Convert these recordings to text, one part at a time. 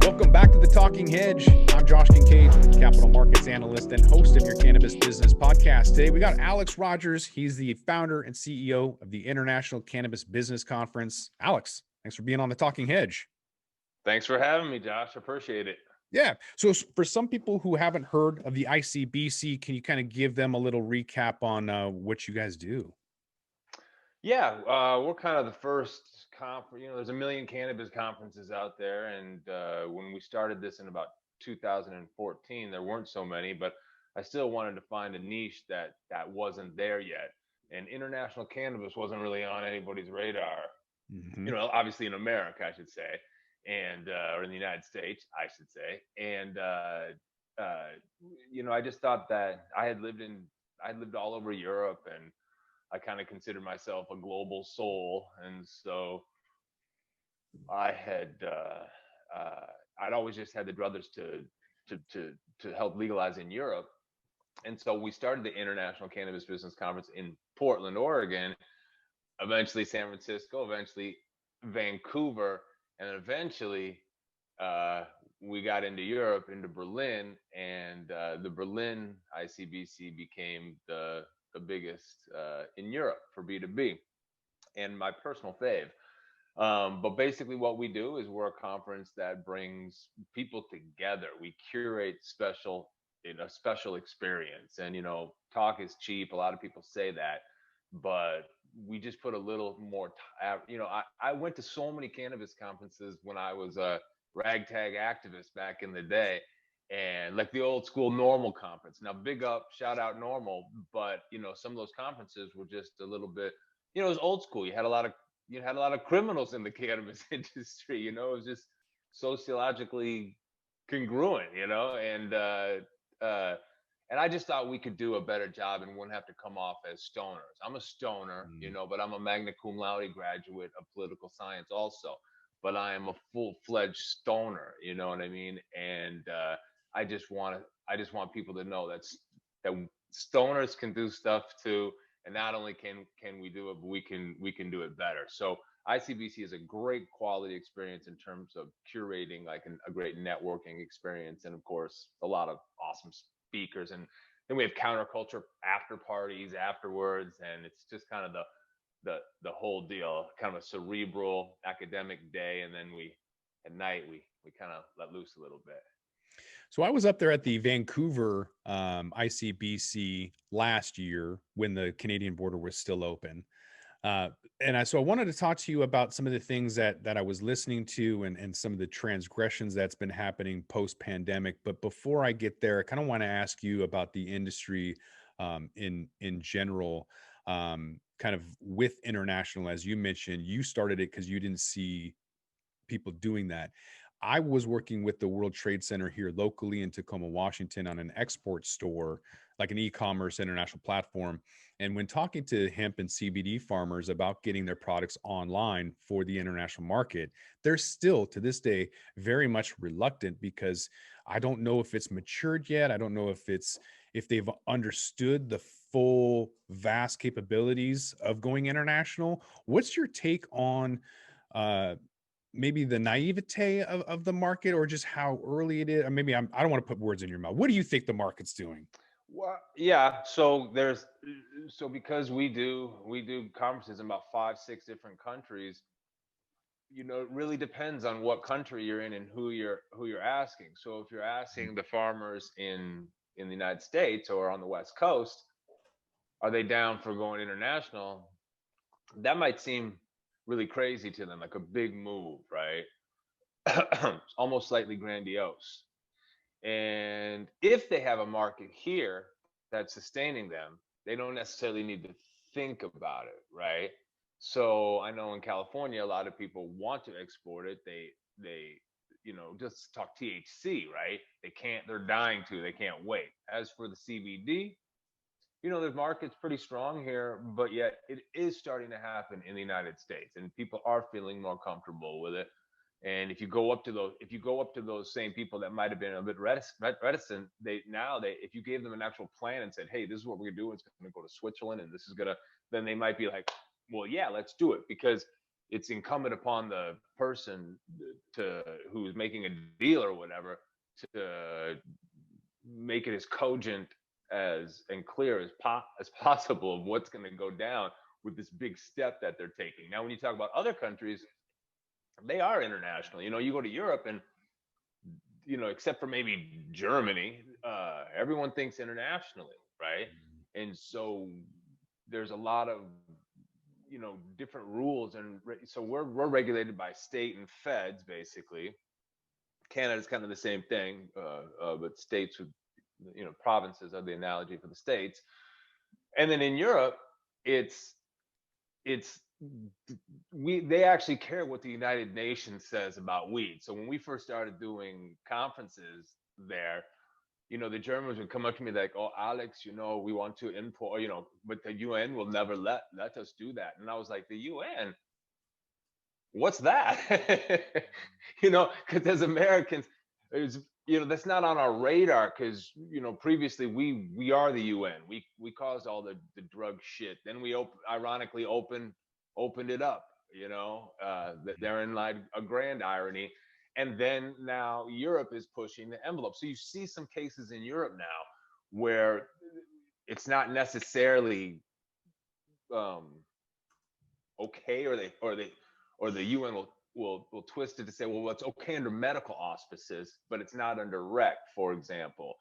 Welcome back to the Talking Hedge. I'm Josh Kincaid, capital markets analyst and host of your Cannabis Business Podcast. Today we got Alex Rogers. He's the founder and CEO of the International Cannabis Business Conference. Alex, thanks for being on the Talking Hedge. Thanks for having me, Josh. Appreciate it. Yeah. So for some people who haven't heard of the ICBC, can you kind of give them a little recap on what you guys do? Yeah, we're kind of the first conference. There's a million cannabis conferences out there, and when we started this in about 2014, there weren't so many, but I still wanted to find a niche that wasn't there yet. And international cannabis wasn't really on anybody's radar. Mm-hmm. Obviously in America, I should say, and or in the United States, I should say. And I just thought that I lived all over Europe, and I kind of consider myself a global soul, and so I'd always just had the druthers to help legalize in Europe, and so we started the International Cannabis Business Conference in Portland, Oregon, eventually San Francisco, eventually Vancouver, and eventually we got into Europe, into Berlin, and the Berlin ICBC became the biggest in Europe for B2B, and my personal fave. But basically what we do is we're a conference that brings people together. We curate a special experience, and talk is cheap. A lot of people say that, but we just put a little more I went to so many cannabis conferences when I was a ragtag activist back in the day, and like the old school Normal conference. Now, big up, shout out Normal, but some of those conferences were just a little bit, it was old school. You had a lot of criminals in the cannabis industry. It was just sociologically congruent, and I just thought we could do a better job and wouldn't have to come off as stoners. I'm a stoner, but I'm a magna cum laude graduate of political science also, but I am a full-fledged stoner, you know what I mean? And I just want people to know that stoners can do stuff too, and not only can we do it, but we can do it better. So ICBC is a great quality experience in terms of curating like a great networking experience, and of course a lot of awesome speakers, and then we have counterculture after parties afterwards, and it's just kind of the whole deal, kind of a cerebral academic day, and then at night we kind of let loose a little bit. So I was up there at the Vancouver ICBC last year when the Canadian border was still open. So I wanted to talk to you about some of the things that I was listening to and some of the transgressions that's been happening post-pandemic. But before I get there, I kind of want to ask you about the industry in general, kind of with international. As you mentioned, you started it because you didn't see people doing that. I was working with the World Trade Center here locally in Tacoma, Washington, on an export store, like an e-commerce international platform. And when talking to hemp and CBD farmers about getting their products online for the international market, they're still to this day very much reluctant, because I don't know if it's matured yet. I don't know if they've understood the full vast capabilities of going international. What's your take on maybe the naivete of the market, or just how early it is? Or maybe I don't want to put words in your mouth. What do you think the market's doing? Well, yeah. So because we do conferences in about 5-6 different countries, it really depends on what country you're in and who you're asking. So if you're asking the farmers in the United States or on the West Coast, are they down for going international? That might seem really crazy to them, like a big move, right? Almost slightly grandiose. And if they have a market here that's sustaining them, they don't necessarily need to think about it, right? So I know in California, a lot of people want to export it. They just talk THC, right? They're dying to, they can't wait. As for the CBD, the market's pretty strong here, but yet it is starting to happen in the United States, and people are feeling more comfortable with it. And if you go up to those same people that might have been a bit reticent, if you gave them an actual plan and said, hey, this is what we're gonna do, it's gonna go to Switzerland, and then they might be like, well, yeah, let's do it. Because it's incumbent upon the person who's making a deal or whatever to make it as cogent as and clear as possible of what's going to go down with this big step that they're taking. Now, when you talk about other countries, they are international. You go to Europe and except for maybe Germany, everyone thinks internationally, right? And so there's a lot of different rules, and so we're regulated by state and feds basically. Canada's kind of the same thing, but states with provinces are the analogy for the states. And then in Europe, it's they actually care what the United Nations says about weed. So when we first started doing conferences there, the Germans would come up to me like, "Oh, Alex, we want to import, but the UN will never let us do that." And I was like, "The UN? What's that?" Because as Americans, that's not on our radar. Because previously we are the UN. We caused all the drug shit. Then we ironically opened it up. Therein lied a grand irony. And then now Europe is pushing the envelope. So you see some cases in Europe now where it's not necessarily okay, or the UN will twist it to say, well, it's okay under medical auspices, but it's not under rec, for example.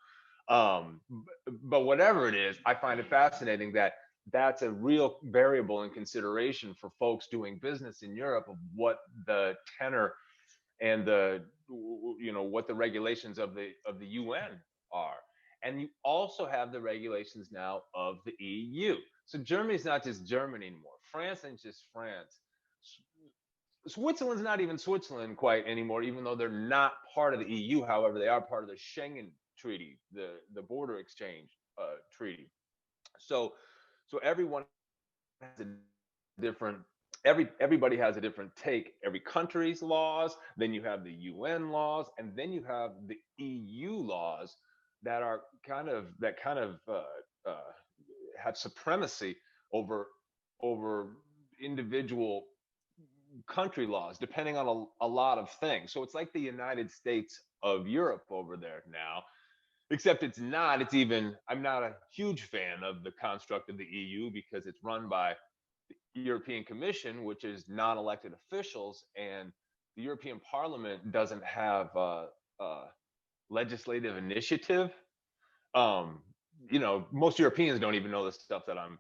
But whatever it is, I find it fascinating that that's a real variable in consideration for folks doing business in Europe of what the tenor and what the regulations of the UN are. And you also have the regulations now of the EU. So Germany's not just Germany anymore. France ain't just France. Switzerland's not even Switzerland quite anymore, even though they're not part of the EU. However, they are part of the Schengen Treaty, the border exchange treaty. So everyone has a different everybody has a different take. Every country's laws, then you have the UN laws, and then you have the EU laws that are kind of have supremacy over individual country laws, depending on a lot of things. So it's like the United States of Europe over there now, except it's not. I'm not a huge fan of the construct of the EU because it's run by the European Commission, which is non-elected officials, and the European Parliament doesn't have legislative initiative. Most Europeans don't even know the stuff that I'm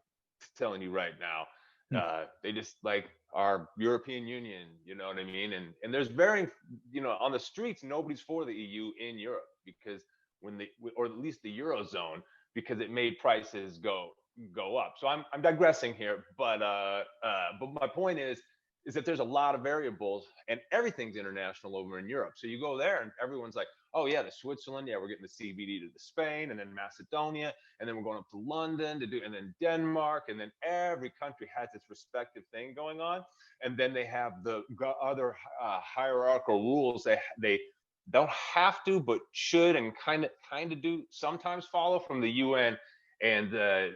telling you right now. They just like our European Union, you know what I mean? And there's varying, on the streets, nobody's for the EU in Europe because or at least the Eurozone, because it made prices go up. So I'm digressing here, but my point is that there's a lot of variables and everything's international over in Europe. So you go there and everyone's like, oh yeah, the Switzerland, yeah, we're getting the CBD to the Spain, and then Macedonia, and then we're going up to London and then Denmark, and then every country has its respective thing going on. And then they have the other hierarchical rules they don't have to, but should and kind of do sometimes follow from the UN and the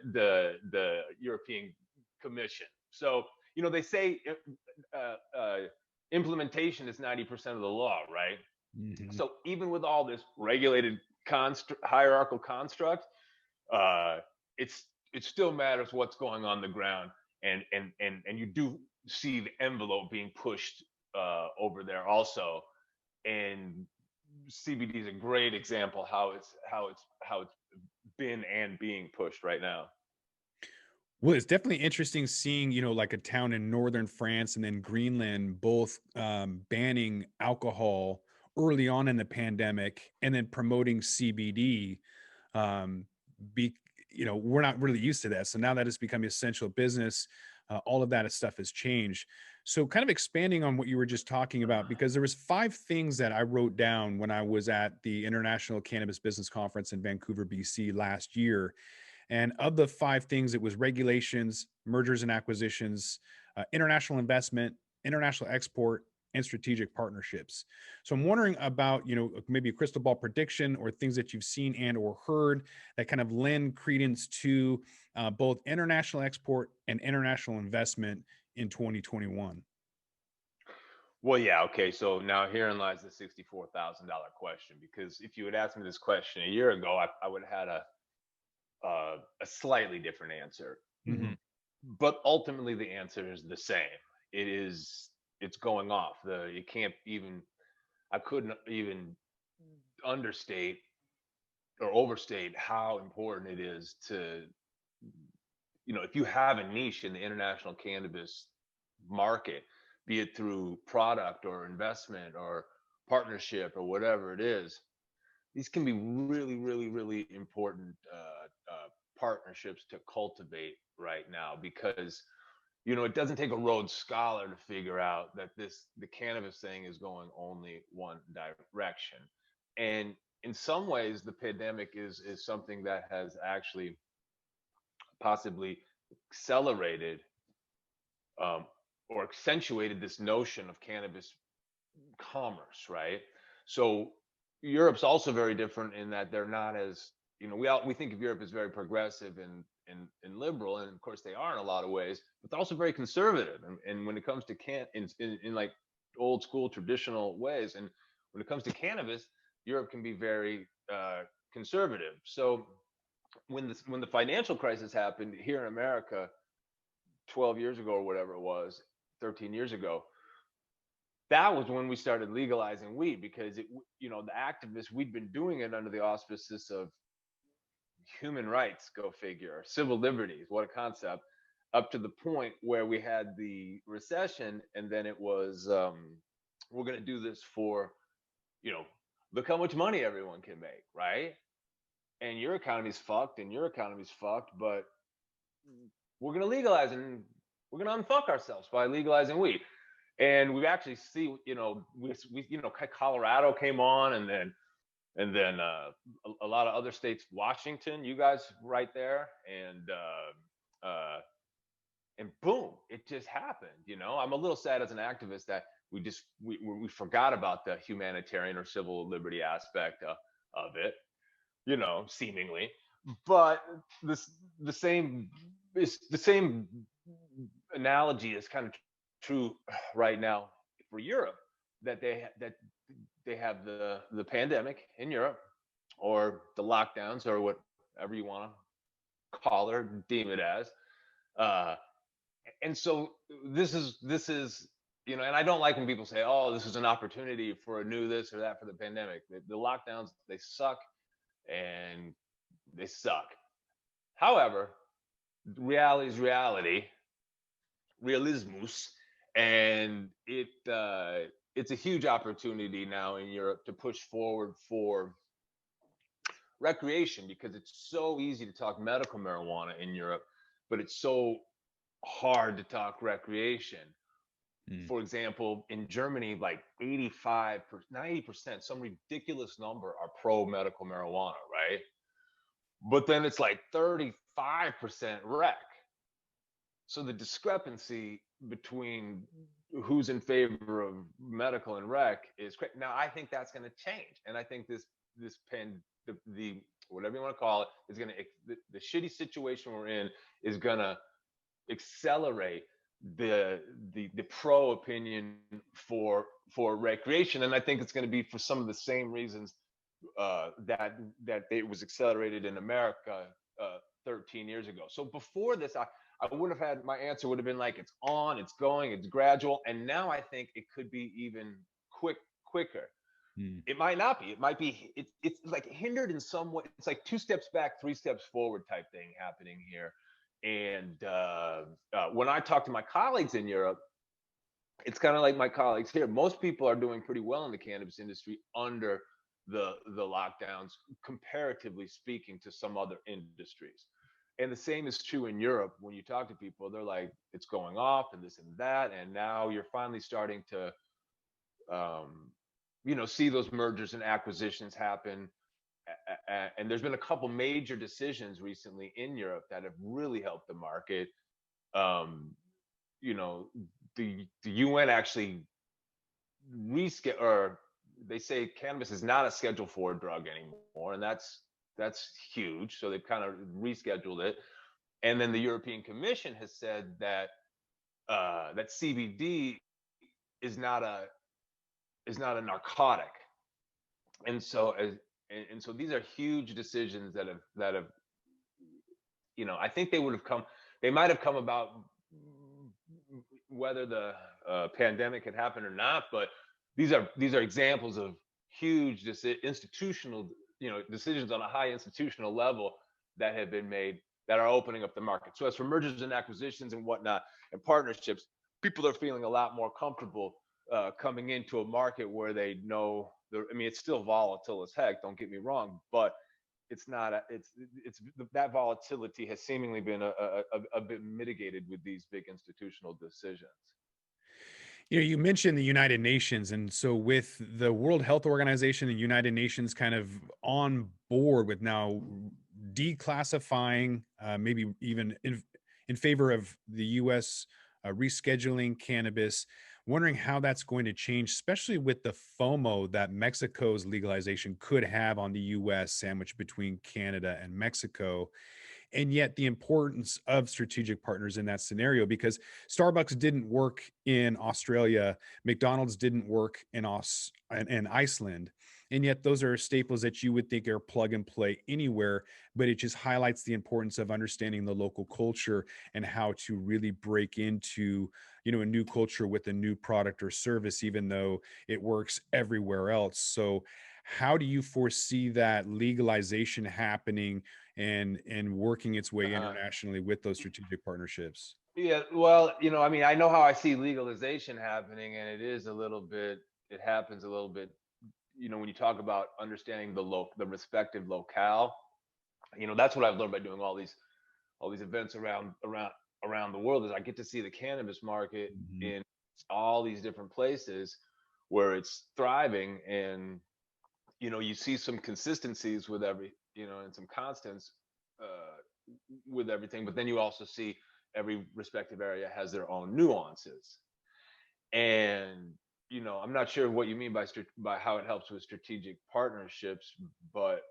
European Commission. So they say implementation is 90% of the law, right? Mm-hmm. So even with all this regulated hierarchical construct, it still matters what's going on the ground, and you do see the envelope being pushed over there also. And CBD is a great example how it's been and being pushed right now. Well, it's definitely interesting seeing, like a town in northern France and then Greenland both banning alcohol early on in the pandemic and then promoting CBD. We're not really used to that. So now that it's become essential business, all of that stuff has changed. So kind of expanding on what you were just talking about, because there was 5 things that I wrote down when I was at the International Cannabis Business Conference in Vancouver, BC last year. And of the 5 things, it was regulations, mergers and acquisitions, international investment, international export, and strategic partnerships. So I'm wondering about, maybe a crystal ball prediction or things that you've seen and or heard that kind of lend credence to both international export and international investment in 2021. Well, yeah, okay. So now herein lies the $64,000 question. Because if you had asked me this question a year ago, I would have had a slightly different answer. Hmm. But ultimately, the answer is the same. It's going off. You can't even. I couldn't even understate or overstate how important it is to, if you have a niche in the international cannabis market, be it through product or investment or partnership or whatever it is, these can be really, really, really important partnerships to cultivate right now. Because it doesn't take a Rhodes Scholar to figure out that the cannabis thing is going only one direction. And in some ways, the pandemic is something that has actually possibly accelerated, um, or accentuated this notion of cannabis commerce, right? So Europe's also very different in that they're not as, we think of Europe as very progressive and liberal, and of course they are in a lot of ways, but they're also very conservative. And when it comes to in like old school traditional ways, and when it comes to cannabis, Europe can be very conservative. So when the financial crisis happened here in America 12 years ago or whatever it was, 13 years ago, that was when we started legalizing weed. Because the activists, we'd been doing it under the auspices of human rights, go figure, civil liberties, what a concept, up to the point where we had the recession. And then it was, we're going to do this for, look how much money everyone can make, right? And your economy's fucked and your economy's fucked, but we're going to legalize, and we're going to unfuck ourselves by legalizing weed. And we actually see, Colorado came on, and then a lot of other states, Washington, you guys right there, and boom, it just happened. I'm a little sad as an activist that we forgot about the humanitarian or civil liberty aspect of it, seemingly. But this the same analogy is kind of true right now for Europe, that they have the pandemic in Europe, or the lockdowns, or whatever you want to call or deem it as. Uh, and so this is, and I don't like when people say, "Oh, this is an opportunity for a new this or that for the pandemic." The lockdowns, they suck, and they suck. However, reality is reality, realismus, and it's a huge opportunity now in Europe to push forward for recreation, because it's so easy to talk medical marijuana in Europe, but it's so hard to talk recreation. Mm. For example, in Germany, like 85, 90%, some ridiculous number, are pro medical marijuana, right? But then it's like 35% rec. So the discrepancy between who's in favor of medical and rec is crazy. Now I think that's going to change, and I think this pen the whatever you want to call it is going to, the shitty situation we're in is going to accelerate the pro opinion for recreation. And I think it's going to be for some of the same reasons that it was accelerated in America 13 years ago. So before this, I would have had, my answer would have been like, it's on, it's going, it's gradual. And now I think it could be even quicker. Mm. It might not be. It might be. It's like hindered in some way. It's like 2 steps back, 3 steps forward type thing happening here. And when I talk to my colleagues in Europe, it's kind of like my colleagues here. Most people are doing pretty well in the cannabis industry under the lockdowns, comparatively speaking to some other industries. And the same is true in Europe. When you talk to people, they're like, it's going off and this and that. And now you're finally starting to, see those mergers and acquisitions happen. And there's been a couple major decisions recently in Europe that have really helped the market. Um, the UN actually or they say cannabis is not a Schedule 4 drug anymore, and that's huge. So they've kind of rescheduled it. And then the European Commission has said that that CBD is not a narcotic. And so so these are huge decisions that have I think they might have come about whether the pandemic had happened or not, but these are examples of huge institutional decisions on a high institutional level that have been made that are opening up the market. So as for mergers and acquisitions and whatnot and partnerships, people are feeling a lot more comfortable coming into a market where they know. I mean, it's still volatile as heck. Don't get me wrong, but it's not. It's that volatility has seemingly been a bit mitigated with these big institutional decisions. You mentioned the United Nations, and so with the World Health Organization and United Nations kind of on board with now declassifying, maybe even in favor of the U.S. Rescheduling cannabis, wondering how that's going to change, especially with the FOMO that Mexico's legalization could have on the U.S. sandwiched between Canada and Mexico, and yet the importance of strategic partners in that scenario, because Starbucks didn't work in Australia, McDonald's didn't work in Iceland, and yet those are staples that you would think are plug and play anywhere. But it just highlights the importance of understanding the local culture and how to really break into a new culture with a new product or service, even though it works everywhere else. So how do you foresee that legalization happening and working its way Uh-huh. internationally with those strategic partnerships? Yeah, well, I mean, I know how I see legalization happening, and it happens a little bit, when you talk about understanding the respective locale. That's what I've learned by doing all these events around the world, is I get to see the cannabis market Mhm. in all these different places where it's thriving. And you see some consistencies with and some constants uh, with everything, but then you also see every respective area has their own nuances. And I'm not sure what you mean by how it helps with strategic partnerships, but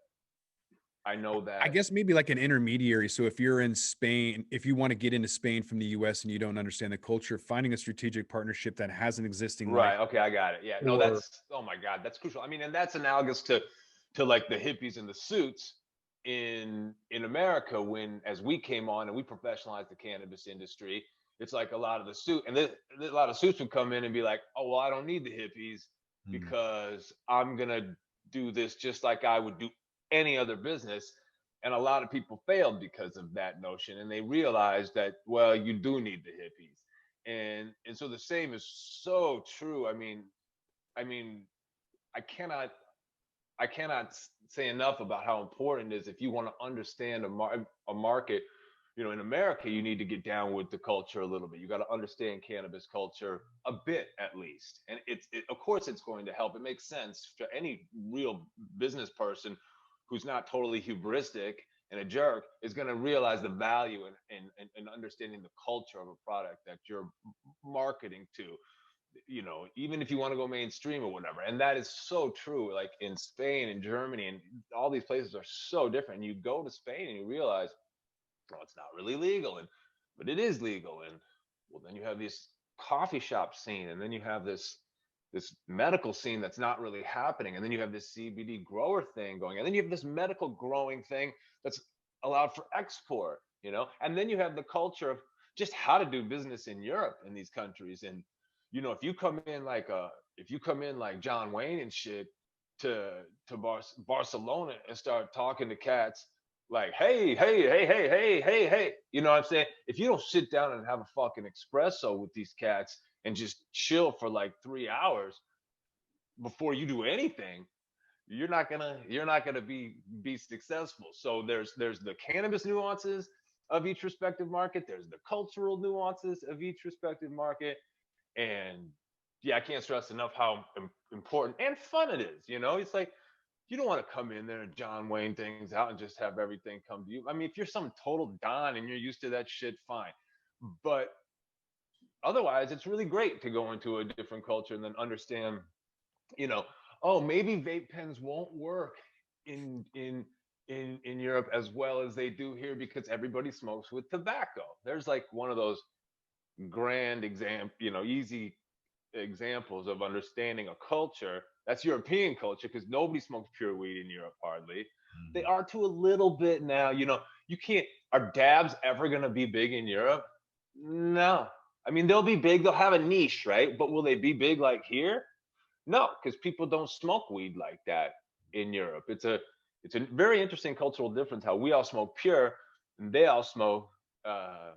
I know I that. guess maybe like an intermediary. So if you're in Spain, if you want to get into Spain from the US and you don't understand the culture, finding a strategic partnership that has an existing Right. license Okay, I got it. Yeah. No, or oh my God, that's crucial. I mean, and that's analogous to like the hippies in the suits in America, when as we came on and we professionalized the cannabis industry. It's like a lot of a lot of suits would come in and be like, "Oh, well, I don't need the hippies Hmm. because I'm gonna do this just like I would do any other business." And a lot of people failed because of that notion, and they realized that, well, you do need the hippies. And so the same is so true. I mean, I cannot say enough about how important it is. If you want to understand a market, in America, you need to get down with the culture a little bit. You got to understand cannabis culture a bit, at least. And of course, it's going to help. It makes sense to any real business person who's not totally hubristic and a jerk, is going to realize the value in understanding the culture of a product that you're marketing to, even if you want to go mainstream or whatever. And that is so true. Like in Spain and Germany and all these places are so different. And you go to Spain and you realize, oh, it's not really legal, but it is legal. And well, then you have this coffee shop scene, and then you have this medical scene that's not really happening, and then you have this CBD grower thing going, and then you have this medical growing thing that's allowed for export, and then you have the culture of just how to do business in Europe in these countries. And if you come in like John Wayne and shit to Barcelona and start talking to cats like, hey, hey, hey, hey, hey, hey, hey, you know what I'm saying? If you don't sit down and have a fucking espresso with these cats and just chill for like 3 hours before you do anything, you're not gonna be successful. So there's the cannabis nuances of each respective market. There's the cultural nuances of each respective market. And yeah, I can't stress enough how important and fun it is. It's like, you don't want to come in there and John Wayne things out and just have everything come to you. I mean, if you're some total Don and you're used to that shit, fine. But otherwise, it's really great to go into a different culture and then understand, you know, oh, maybe vape pens won't work in in in Europe as well as they do here because everybody smokes with tobacco. There's like one of those grand example, easy examples of understanding a culture that's European culture, because nobody smokes pure weed in Europe hardly. They Mhm. are to a little bit now. You can't. Are dabs ever going to be big in Europe? No. I mean, they'll be big. They'll have a niche, right? But will they be big like here? No, because people don't smoke weed like that in Europe. It's a very interesting cultural difference how we all smoke pure and they all smoke uh,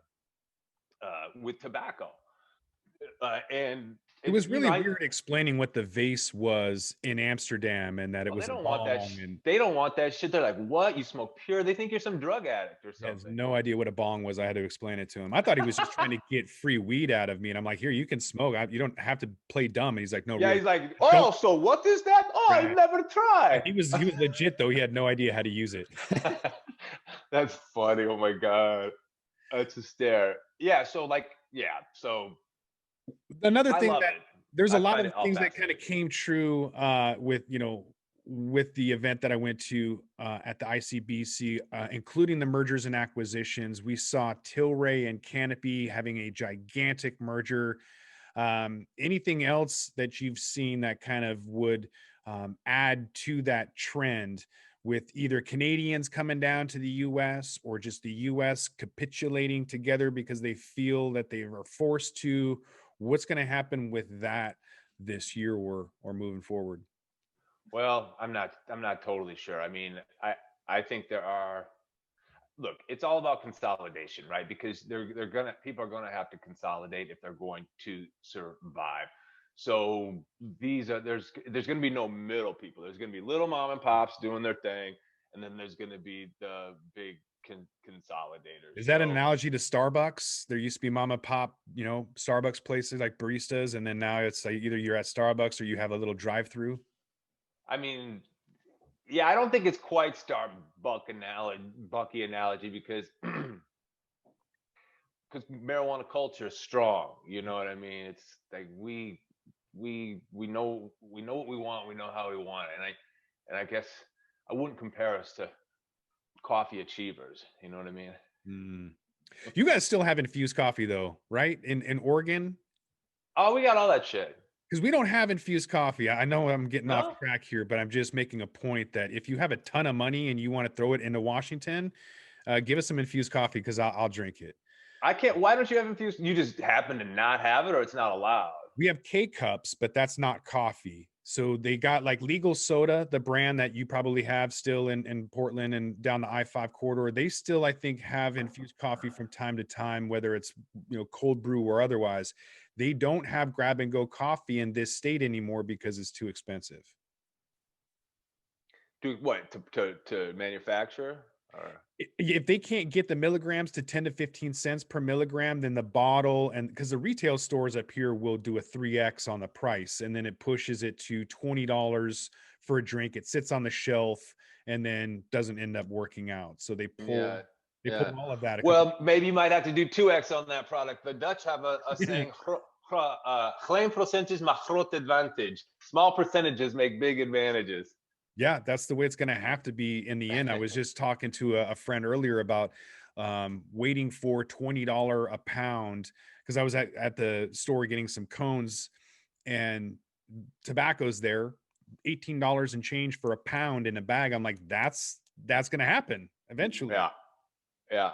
with tobacco. And It it's was really weird explaining what the vase was in Amsterdam and that it well, they was a don't want that. bong, and They don't want that shit. They're like, "What? You smoke pure?" They think you're some drug addict or he has something. no idea what a bong was. I had to explain it to him. I thought he was just trying to get free weed out of me, and I'm like, "Here, you can smoke. You don't have to play dumb." And he's like, "No, Yeah, really, he's like, don't." "Oh, so what is that? Oh, I've Right. never Yeah, tried." he was legit though. He had no idea how to use it. That's funny. Oh my god, that's a stare. Yeah. So like, yeah. So Another I thing love that it. there's a I lot find of it all things that kind of fascinating. came true with with the event that I went to at the ICBC, including the mergers and acquisitions. We saw Tilray and Canopy having a gigantic merger. Anything else that you've seen that kind of would add to that trend with either Canadians coming down to the US or just the US capitulating together because they feel that they are forced to? What's going to happen with that this year or moving forward? Well, I'm not totally sure. I mean, I think there are. Look, it's all about consolidation, right? Because people are gonna have to consolidate if they're going to survive. So there's gonna be no middle people. There's gonna be little mom and pops doing their thing, and then there's gonna be the big consolidators. Is that an So analogy to Starbucks? There used to be mom and pop, Starbucks places like baristas, and then now it's like either you're at Starbucks or you have a little drive-through. I mean, yeah, I don't think it's quite Bucky analogy because marijuana culture is strong. You know what I mean? It's like we know what we want. We know how we want it, and I guess I wouldn't compare us to coffee achievers. You know what I mean? Mm. You guys still have infused coffee though, right? In Oregon? Oh, we got all that shit. Because we don't have infused coffee. I know I'm getting off No, track here, but I'm just making a point that if you have a ton of money and you want to throw it into Washington, give us some infused coffee because I'll drink it. I can't. Why don't you have infused? You just happen to not have it, or it's not allowed. We have K cups, but that's not coffee. So they got like Legal Soda, the brand that you probably have still in Portland and down the I-5 corridor. They still, I think, have infused coffee from time to time, whether it's cold brew or otherwise. They don't have grab and go coffee in this state anymore because it's too expensive. Do what to manufacture? Or If they can't get the milligrams to 10 to 15 cents per milligram, then the bottle, and because the retail stores up here will do a 3x on the price, and then it pushes it to $20 for a drink. It sits on the shelf and then doesn't end up working out. So they pull yeah, they yeah. pull all of that a couple. Well, maybe you might have to do 2x on that product. The Dutch have a saying, klein percentage maakt groot advantage. Small percentages make big advantages. Yeah, that's the way it's going to have to be in the end. I was just talking to a friend earlier about waiting for $20 a pound because I was at the store getting some cones and tobacco's there, $18 and change for a pound in a bag. I'm like, that's going to happen eventually. Yeah, yeah,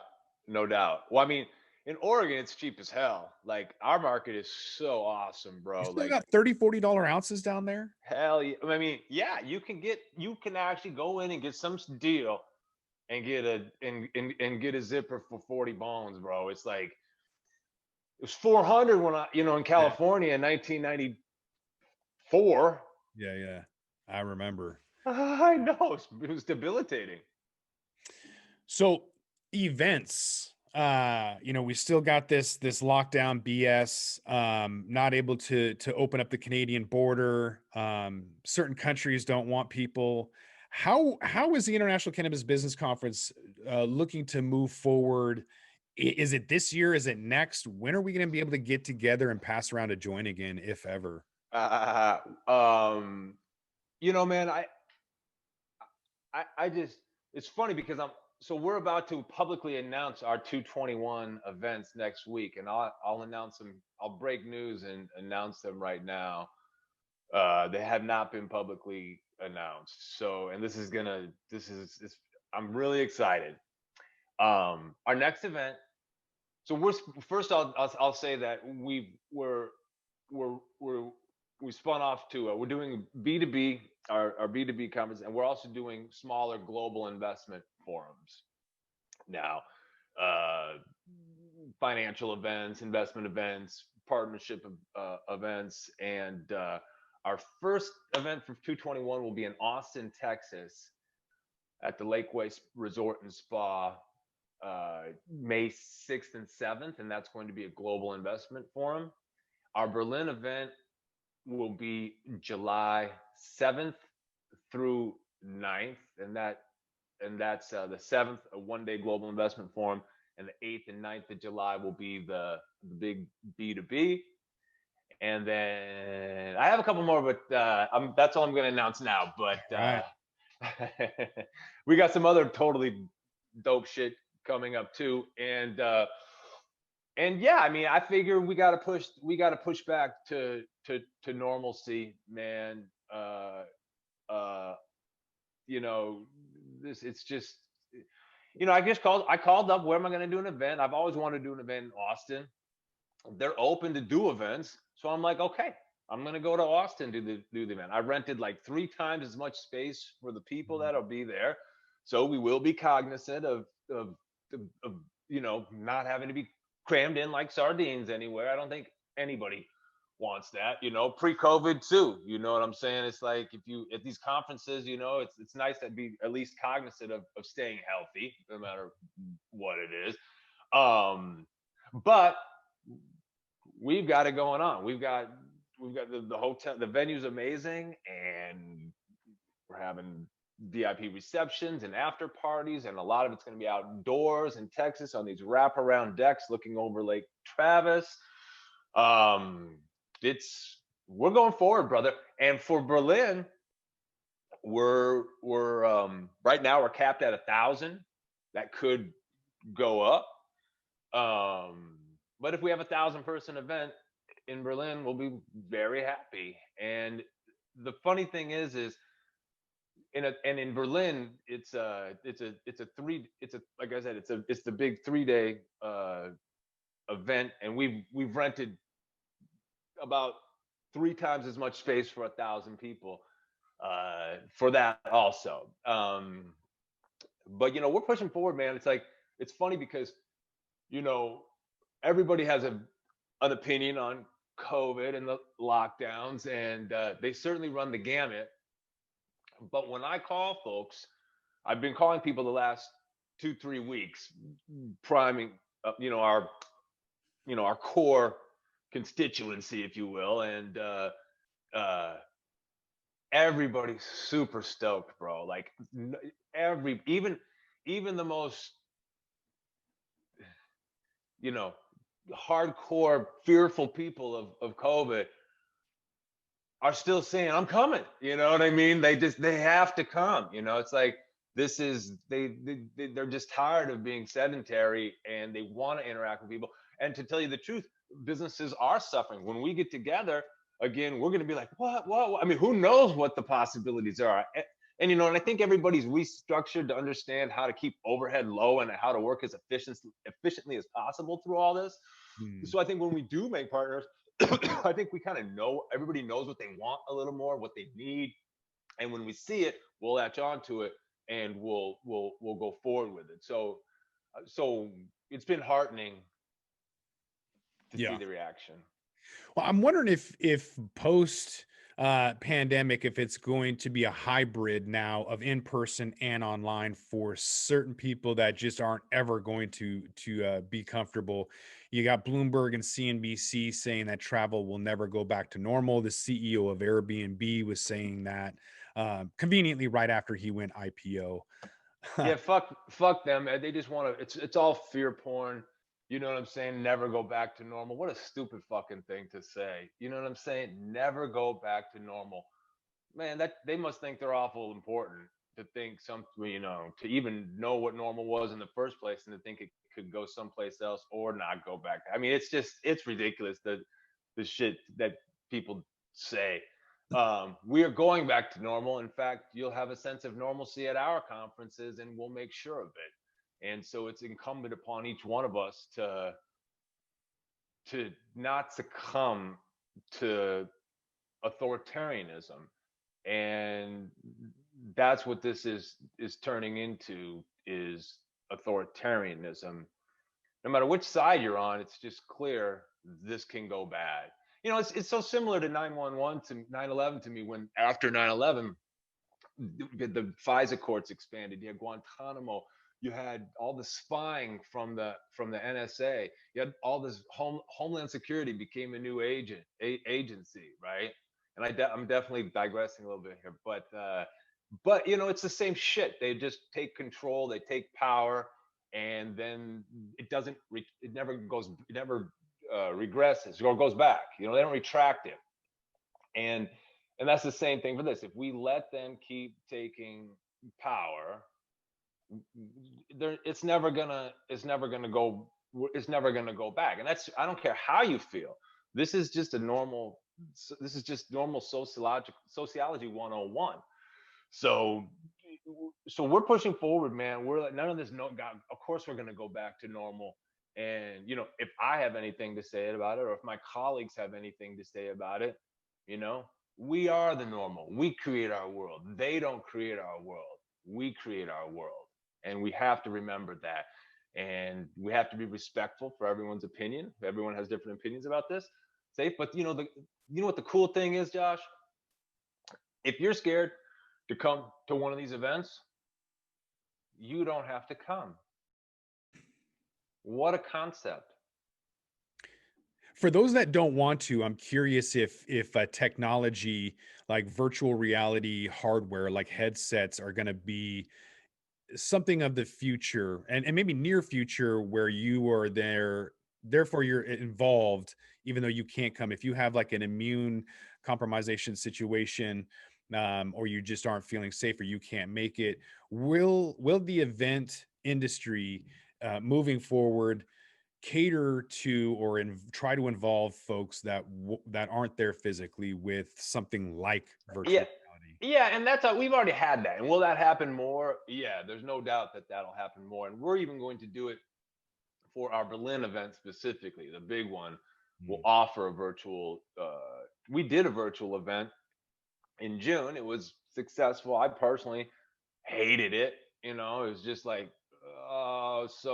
no doubt. Well, I mean, in Oregon, it's cheap as hell. Like our market is so awesome, You bro. still Like got $30, $40 ounces down there? hell yeah. I mean, yeah, you can actually go in and get some deal and get a zipper for 40 bones, bro. It's like it was 400 when I, in Yeah. California in 1994. Yeah, yeah. I remember. I know it was debilitating. So events, we still got this lockdown BS, not able to open up the Canadian border. Certain countries don't want people. How is the International Cannabis Business Conference looking to move forward? Is it this year? Is it next? When are we going to be able to get together and pass around a joint again, if ever? Uh, um, man, I just it's funny because I'm so we're about to publicly announce our 221 events next week, and I'll announce them. I'll break news and announce them right now. They have not been publicly announced. So, and I'm really excited. Our next event. So we're first. I'll say that we're we spun off to we're doing B2B, our B2B conference, and we're also doing smaller global investment forums now. Uh, Financial events, investment events, partnership events, and our first event for 221 will be in Austin, Texas, at the Lakeway Resort and Spa, May 6th and 7th, and that's going to be a global investment forum. Our Berlin event will be July 7th through 9th, and that's the 7th, a one-day global investment forum, and the 8th and 9th of July will be the big B2B. And then I have a couple more, but that's all I'm going to announce now. But we got some other totally dope shit coming up too. And yeah, I mean, I figure we got to push back to normalcy, man. You know, it's just, I called up, where am I going to do an event? I've always wanted to do an event in Austin. They're open to do events. So I'm like, okay, I'm going to go to Austin to do the event. I rented like 3 times as much space for the people that'll be there. So we will be cognizant of not having to be crammed in like sardines anywhere. I don't think anybody wants that, pre-COVID too. You know what I'm saying? It's like if you at these conferences, it's nice to be at least cognizant of staying healthy, no matter what it is. But we've got it going on. We've got the hotel, the venue's amazing, and we're having VIP receptions and after parties, and a lot of it's going to be outdoors in Texas on these wraparound decks looking over Lake Travis. We're going forward, brother. And for Berlin, we're right now we're capped at 1,000. That could go up. But if we have 1,000-person event in Berlin, we'll be very happy. And the funny thing is in Berlin, it's the big 3-day event, and we've rented about 3 times as much space for 1,000 people for that also. But we're pushing forward, man. It's funny because everybody has an opinion on COVID and the lockdowns, and they certainly run the gamut. But when I call folks, I've been calling people the last 2-3 weeks, priming our core constituency, if you will, and everybody's super stoked, bro. Like even the most hardcore fearful people of COVID are still saying, I'm coming. You know what I mean? They have to come. It's like they're just tired of being sedentary, and they want to interact with people. And to tell you the truth, businesses are suffering. When we get together again, we're going to be like, what? I mean, who knows what the possibilities are? And and I think everybody's restructured to understand how to keep overhead low and how to work as efficiently as possible through all this. So I think when we do make partners, I think we kind of know, everybody knows what they want a little more, what they need. And when we see it, we'll latch onto it, and we'll go forward with it. So it's been heartening to see the reaction. Well, I'm wondering if post pandemic, if it's going to be a hybrid now of in person and online for certain people that just aren't ever going to be comfortable. You got Bloomberg and CNBC saying that travel will never go back to normal. The CEO of Airbnb was saying that conveniently right after he went IPO. Yeah, fuck them. They just want to. It's all fear porn. You know what I'm saying? Never go back to normal. What a stupid fucking thing to say. You know what I'm saying? Never go back to normal. Man, that they must think they're awful important. to think to even know what normal was in the first place, and to think it could go someplace else or not go back. I mean, it's ridiculous, the shit that people say. We are going back to normal. In fact, you'll have a sense of normalcy at our conferences, and we'll make sure of it. And so it's incumbent upon each one of us to not succumb to authoritarianism. And that's what this is turning into, is authoritarianism. No matter which side you're on, it's just clear this can go bad. It's so similar to 911 to 9/11 to me. When after 9/11, the FISA courts expanded. You had Guantanamo. You had all the spying from the NSA. You had all this Homeland Security became a new agency, right? And I'm definitely digressing a little bit here, but it's the same shit. They just take control, they take power, and then it never regresses or goes back. They don't retract it. And that's the same thing for this. If we let them keep taking power, it's never gonna go back. And I don't care how you feel. This is just normal sociology 101. So we're pushing forward, man. We're like, none of this. No, God, of course we're gonna go back to normal. And if I have anything to say about it, or if my colleagues have anything to say about it, we are the normal. We create our world. They don't create our world. We create our world. And we have to remember that. And we have to be respectful for everyone's opinion. Everyone has different opinions about this. Safe. But what the cool thing is, Josh? If you're scared to come to one of these events, you don't have to come. What a concept. For those that don't want to, I'm curious if technology like virtual reality hardware, like headsets, are going to be something of the future, and maybe near future, where you are there, therefore you're involved, even though you can't come. If you have like an immune compromisation situation, or you just aren't feeling safe, or you can't make it, will the event industry moving forward cater to or try to involve folks that aren't there physically with something like virtual reality? Yeah, and that's we've already had that. And will that happen more? Yeah, there's no doubt that that'll happen more. And we're even going to do it for our Berlin event specifically, the big one. We'll offer a virtual. We did a virtual event in June. It was successful. I personally hated it. It was just like, It's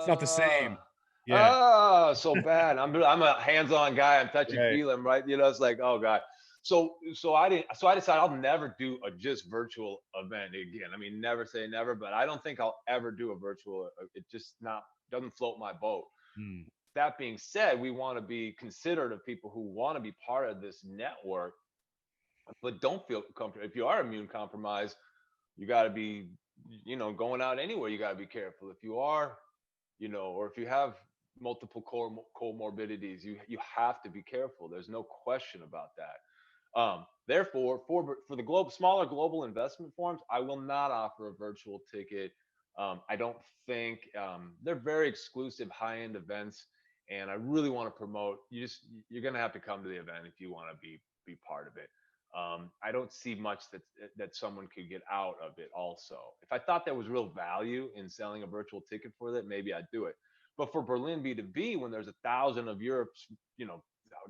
not the same. So bad. I'm a hands-on guy. I'm touchy feeling, right? It's like, oh God. So I decided I'll never do a just virtual event again. I mean, never say never, but I don't think I'll ever do a virtual. It just doesn't float my boat. That being said, we want to be considerate of people who want to be part of this network, but don't feel comfortable. If you are immune compromised, you got to be, going out anywhere, you got to be careful. If you are, or if you have multiple comorbidities, you have to be careful. There's no question about that. Therefore, for the smaller global investment forums, I will not offer a virtual ticket. I don't think they're very exclusive high-end events, and I really want to promote. You're going to have to come to the event if you want to be part of it. I don't see much that someone could get out of it. Also, if I thought there was real value in selling a virtual ticket for that, maybe I'd do it. But for Berlin B2B, when there's 1,000 of Europe's,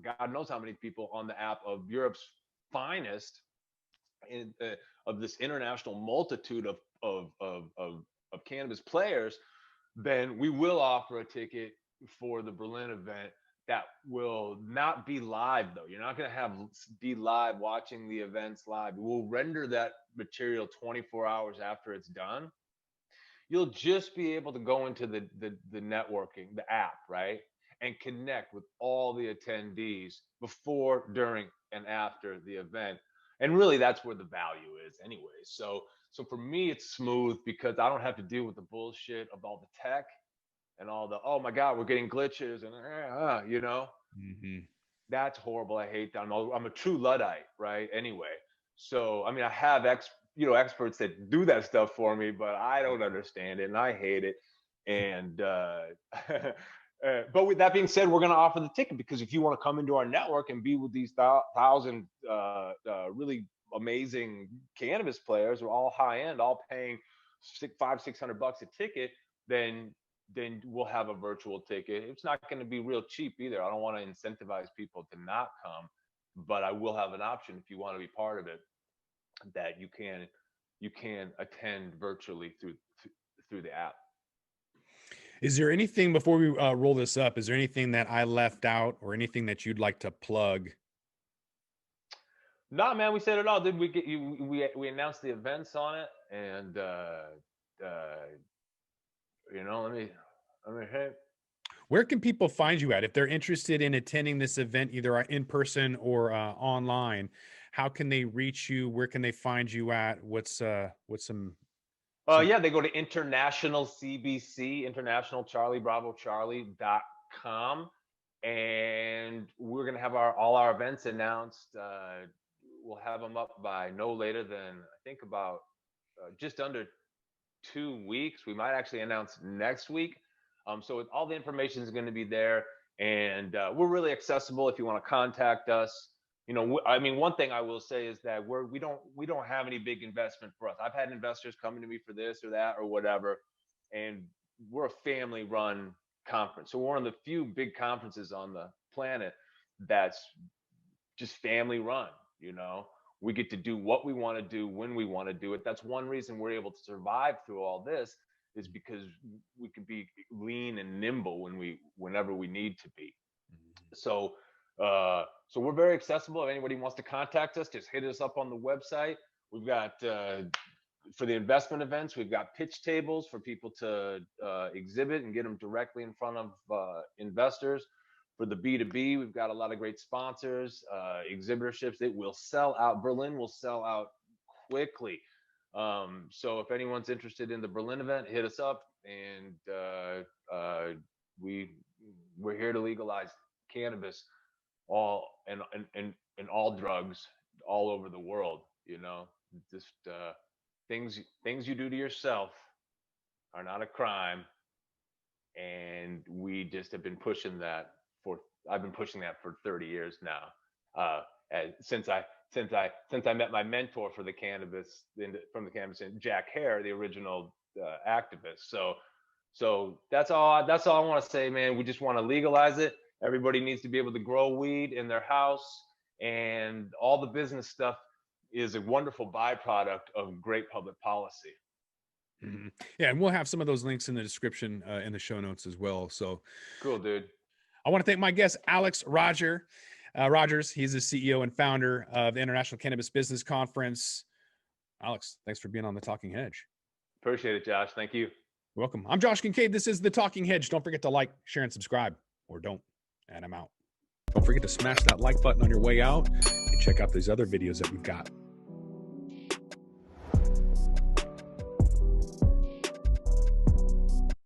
God knows how many people on the app of Europe's finest, of this international multitude of cannabis players, then we will offer a ticket for the Berlin event. That will not be live, though. You're not going to be live watching the events live. We'll render that material 24 hours after it's done. You'll just be able to go into the networking, the app, right, and connect with all the attendees before, during, and after the event. And really, that's where the value is, anyway. So for me, it's smooth because I don't have to deal with the bullshit of all the tech and all the, oh my God, we're getting glitches and, that's horrible. I hate that. I'm a true Luddite, right? Anyway, So, I mean, I have experts that do that stuff for me, but I don't understand it and I hate it. And but with that being said, we're going to offer the ticket, because if you want to come into our network and be with these thousand really amazing cannabis players, who are all high end, all paying $500-600 a ticket, then we'll have a virtual ticket. It's not going to be real cheap either. I don't want to incentivize people to not come, but I will have an option if you want to be part of it, that you can attend virtually through the app. Is there anything, before we roll this up, is there anything that I left out or anything that you'd like to plug? No, man, we said it all. Did we get you? We announced the events on it, and let me hey. Where can people find you at if they're interested in attending this event, either in person or online? How can they reach you? Where can they find you at? What's some? Yeah, they go to international CBC, internationalcharliebravoCharlie.com, and we're going to have all our events announced. We'll have them up by no later than, I think, about just under 2 weeks. We might actually announce next week. So all the information is going to be there, and we're really accessible if you want to contact us. I mean, one thing I will say is that we don't have any big investment for us. I've had investors coming to me for this or that or whatever, and we're a family-run conference. So we're one of the few big conferences on the planet that's just family-run. We get to do what we want to do when we want to do it. That's one reason we're able to survive through all this, is because we can be lean and nimble whenever we need to be. So we're very accessible. If anybody wants to contact us, just hit us up on the website. We've got, for the investment events, we've got pitch tables for people to exhibit and get them directly in front of investors. For the B2B, we've got a lot of great sponsors, exhibitorships. It will sell out. Berlin will sell out quickly. So if anyone's interested in the Berlin event, hit us up, and we're here to legalize cannabis, all and all drugs all over the world. Just things you do to yourself are not a crime, and we just have been pushing that I've been pushing that for 30 years now. Since I met my mentor for the cannabis, from the cannabis, Jack Hare, the original activist. So that's all I want to say, man. We just want to legalize it. Everybody needs to be able to grow weed in their house, and all the business stuff is a wonderful byproduct of great public policy. Mm-hmm. Yeah, and we'll have some of those links in the description, in the show notes as well. So cool, dude. I want to thank my guest, Alex Rogers. He's the CEO and founder of the International Cannabis Business Conference. Alex, thanks for being on the Talking Hedge. Appreciate it, Josh. Thank you. You're welcome. I'm Josh Kincaid. This is the Talking Hedge. Don't forget to like, share, and subscribe, or don't, and I'm out. Don't forget to smash that like button on your way out, and check out these other videos that we've got.